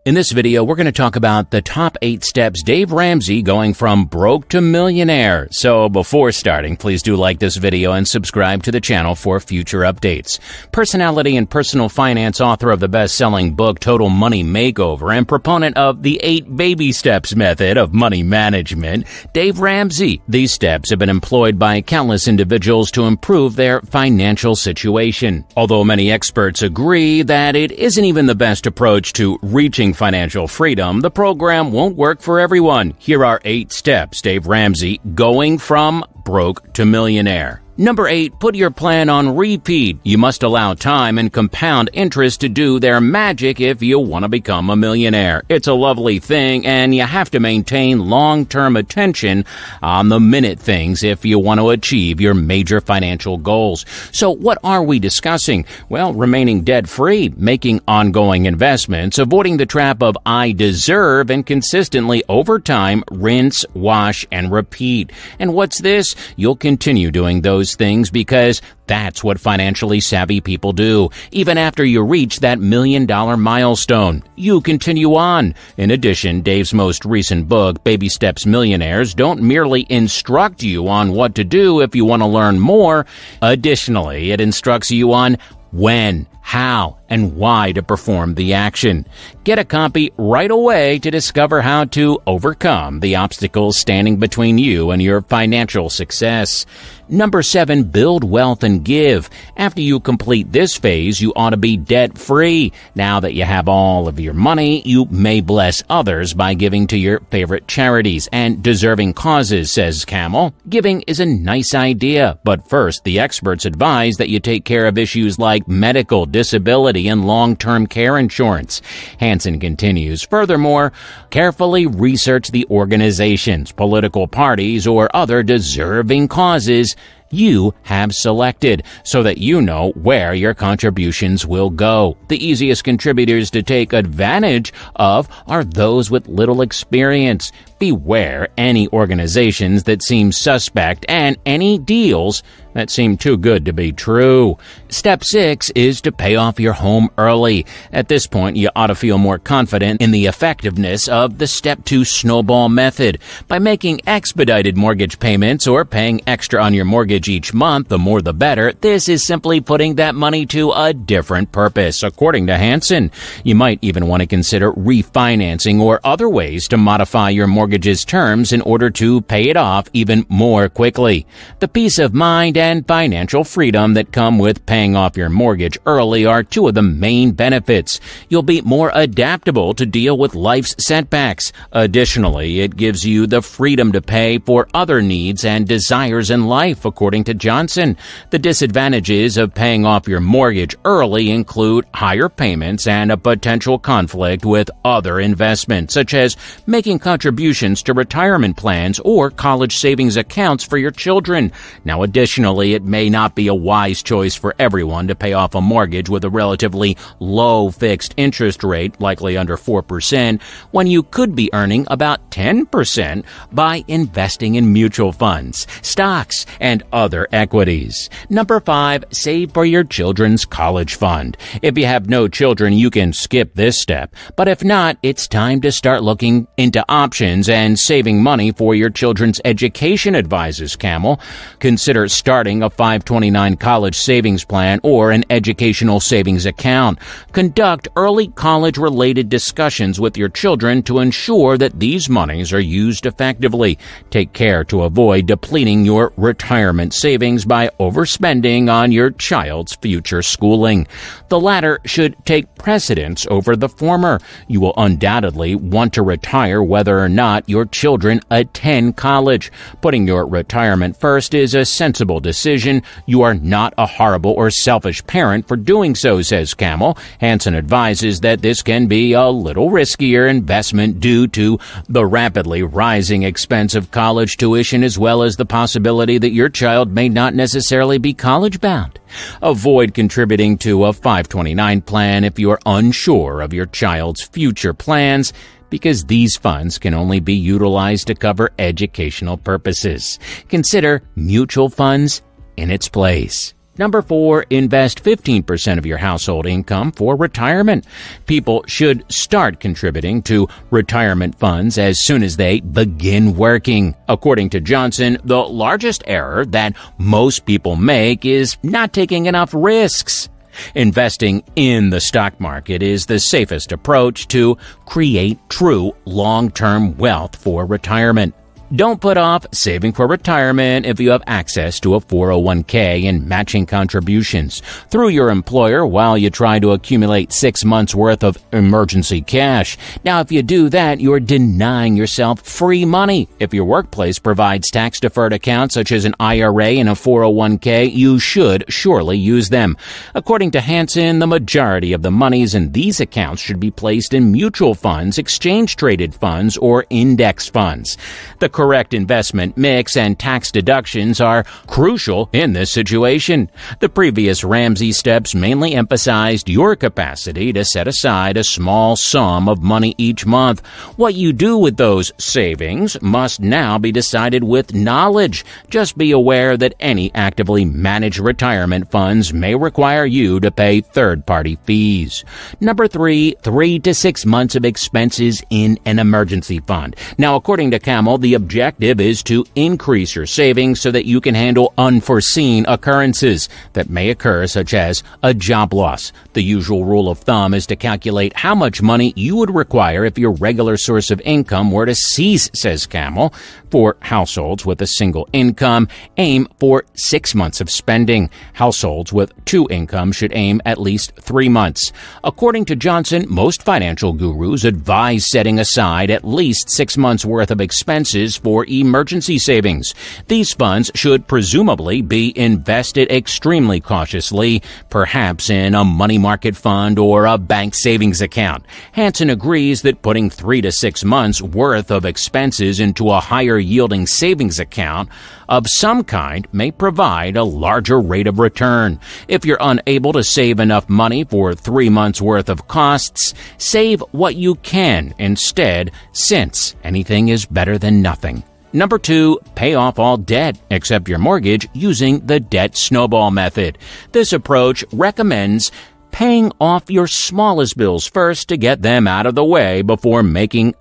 In this video, we're going to talk about the top 8 steps Dave Ramsey going from broke to millionaire. So before starting, please do like this video and subscribe to the channel for future updates. Personality and personal finance author of the best-selling book Total Money Makeover and proponent of the 8 baby steps method of money management, Dave Ramsey. These steps have been employed by countless individuals to improve their financial situation. Although many experts agree that it isn't even the best approach to reaching financial freedom, the program won't work for everyone. Here are 8 steps Dave Ramsey going from broke to millionaire. Number 8, put your plan on repeat. You must allow time and compound interest to do their magic if you want to become a millionaire. It's a lovely thing, and you have to maintain long-term attention on the minute things if you want to achieve your major financial goals. So what are we discussing? Well, remaining debt-free, making ongoing investments, avoiding the trap of I deserve, and consistently over time, rinse, wash, and repeat. And what's this? You'll continue doing those things because that's what financially savvy people do. Even after you reach that $1 million milestone, you continue on. In addition, Dave's most recent book, Baby Steps Millionaires, don't merely instruct you on what to do if you want to learn more. Additionally, it instructs you on when, how, and why to perform the action. Get a copy right away to discover how to overcome the obstacles standing between you and your financial success. Number 7, build wealth and give. After you complete this phase, you ought to be debt-free. Now that you have all of your money, you may bless others by giving to your favorite charities and deserving causes, says Camel. Giving is a nice idea, but first, the experts advise that you take care of issues like medical, disability, and long-term care insurance. Hansen continues, furthermore, carefully research the organizations, political parties, or other deserving causes you have selected so that you know where your contributions will go. The easiest contributors to take advantage of are those with little experience. Beware any organizations that seem suspect and any deals that seem too good to be true. Step 6 is to pay off your home early. At this point, you ought to feel more confident in the effectiveness of the Step 2 snowball method. By making expedited mortgage payments or paying extra on your mortgage each month, the more the better, this is simply putting that money to a different purpose. According to Hansen, you might even want to consider refinancing or other ways to modify your mortgage's terms in order to pay it off even more quickly. The peace of mind and financial freedom that come with paying off your mortgage early are 2 of the main benefits. You'll be more adaptable to deal with life's setbacks. Additionally, it gives you the freedom to pay for other needs and desires in life, according to Johnson. The disadvantages of paying off your mortgage early include higher payments and a potential conflict with other investments, such as making contributions to retirement plans or college savings accounts for your children. Now, additionally, it may not be a wise choice for everyone to pay off a mortgage with a relatively low fixed interest rate, likely under 4%, when you could be earning about 10% by investing in mutual funds, stocks, and other equities. Number 5, save for your children's college fund. If you have no children, you can skip this step, but if not, it's time to start looking into options and saving money for your children's education, advises Camel. Consider starting a 529 college savings plan or an educational savings account. Conduct early college-related discussions with your children to ensure that these monies are used effectively. Take care to avoid depleting your retirement savings by overspending on your child's future schooling. The latter should take precedence over the former. You will undoubtedly want to retire whether or not your children attend college. Putting your retirement first is a sensible decision. You are not a horrible or selfish parent for doing so, says Camel. Hansen advises that this can be a little riskier investment due to the rapidly rising expense of college tuition, as well as the possibility that your child may not necessarily be college-bound. Avoid contributing to a 529 plan if you are unsure of your child's future plans, because these funds can only be utilized to cover educational purposes. Consider mutual funds in its place. Number 4, invest 15% of your household income for retirement. People should start contributing to retirement funds as soon as they begin working. According to Johnson, the largest error that most people make is not taking enough risks. Investing in the stock market is the safest approach to create true long-term wealth for retirement. Don't put off saving for retirement if you have access to a 401k and matching contributions through your employer while you try to accumulate 6 months' worth of emergency cash. Now, if you do that, you're denying yourself free money. If your workplace provides tax-deferred accounts such as an IRA and a 401k, you should surely use them. According to Hansen, the majority of the monies in these accounts should be placed in mutual funds, exchange-traded funds, or index funds. The correct investment mix and tax deductions are crucial in this situation. The previous Ramsey steps mainly emphasized your capacity to set aside a small sum of money each month. What you do with those savings must now be decided with knowledge. Just be aware that any actively managed retirement funds may require you to pay third-party fees. Number 3, 3 to 6 months of expenses in an emergency fund. Now, according to Camel, the objective is to increase your savings so that you can handle unforeseen occurrences that may occur, such as a job loss. The usual rule of thumb is to calculate how much money you would require if your regular source of income were to cease, says Camel. For households with a single income, aim for 6 months of spending. Households with 2 incomes should aim at least 3 months. According to Johnson, most financial gurus advise setting aside at least 6 months' worth of expenses for emergency savings. These funds should presumably be invested extremely cautiously, perhaps in a money market fund or a bank savings account. Hansen agrees that putting 3 to 6 months' worth of expenses into a higher yielding savings account of some kind may provide a larger rate of return. If you're unable to save enough money for 3 months' worth of costs, save what you can instead, since anything is better than nothing. Number 2, pay off all debt except your mortgage using the debt snowball method. This approach recommends paying off your smallest bills first to get them out of the way before moving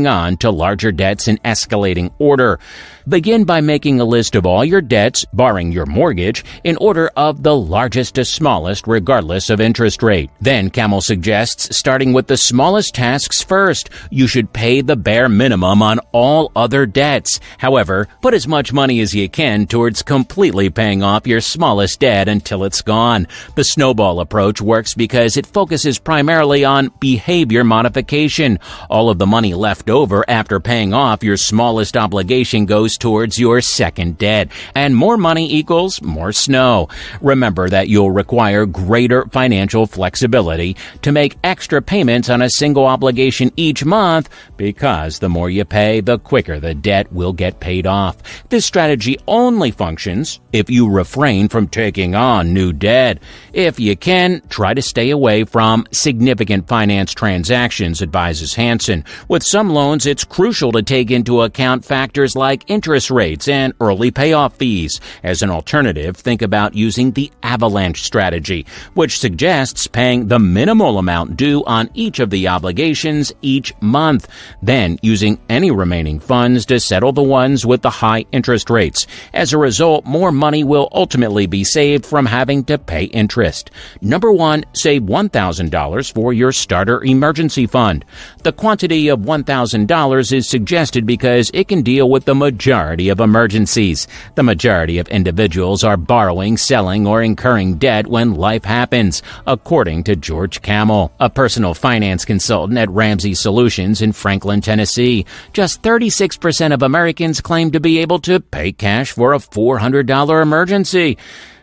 on to larger debts in escalating order. Begin by making a list of all your debts, barring your mortgage, in order of the largest to smallest, regardless of interest rate. Then, Camel suggests starting with the smallest tasks first. You should pay the bare minimum on all other debts. However, put as much money as you can towards completely paying off your smallest debt until it's gone. The snowball approach works because it focuses primarily on behavior modification. All of the money left over after paying off your smallest obligation goes towards your second debt, and more money equals more snow. Remember that you'll require greater financial flexibility to make extra payments on a single obligation each month, because the more you pay, the quicker the debt will get paid off. This strategy only functions if you refrain from taking on new debt. If you can, try to stay away from significant finance transactions, advises Hansen. With some loans, it's crucial to take into account factors like interest rates and early payoff fees. As an alternative, think about using the avalanche strategy, which suggests paying the minimal amount due on each of the obligations each month, then using any remaining funds to settle the ones with the high interest rates. As a result, more money will ultimately be saved from having to pay interest. Number 1, save $1,000 for your starter emergency fund. The quantity of $1,000 is suggested because it can deal with the majority of emergencies. The majority of individuals are borrowing, selling, or incurring debt when life happens, according to George Camel, a personal finance consultant at Ramsey Solutions in Franklin, Tennessee. Just 36% of Americans claim to be able to pay cash for a $400 emergency.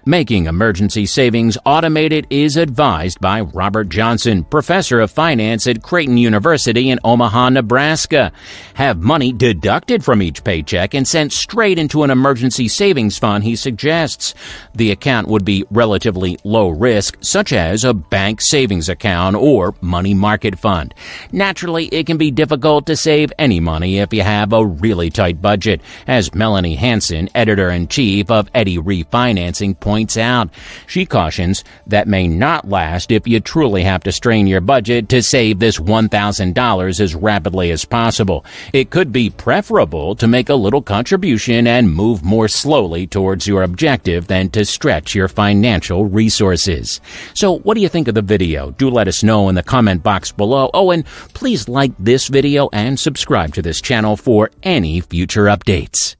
Making emergency savings automated is advised by Robert Johnson, professor of finance at Creighton University in Omaha, Nebraska. Have money deducted from each paycheck and sent straight into an emergency savings fund, he suggests. The account would be relatively low risk, such as a bank savings account or money market fund. Naturally, it can be difficult to save any money if you have a really tight budget, as Melanie Hansen, editor-in-chief of Eddy Refinancing, points points out. She cautions that may not last if you truly have to strain your budget to save this $1,000 as rapidly as possible. It could be preferable to make a little contribution and move more slowly towards your objective than to stretch your financial resources. So what do you think of the video? Do let us know in the comment box below. Oh, and please like this video and subscribe to this channel for any future updates.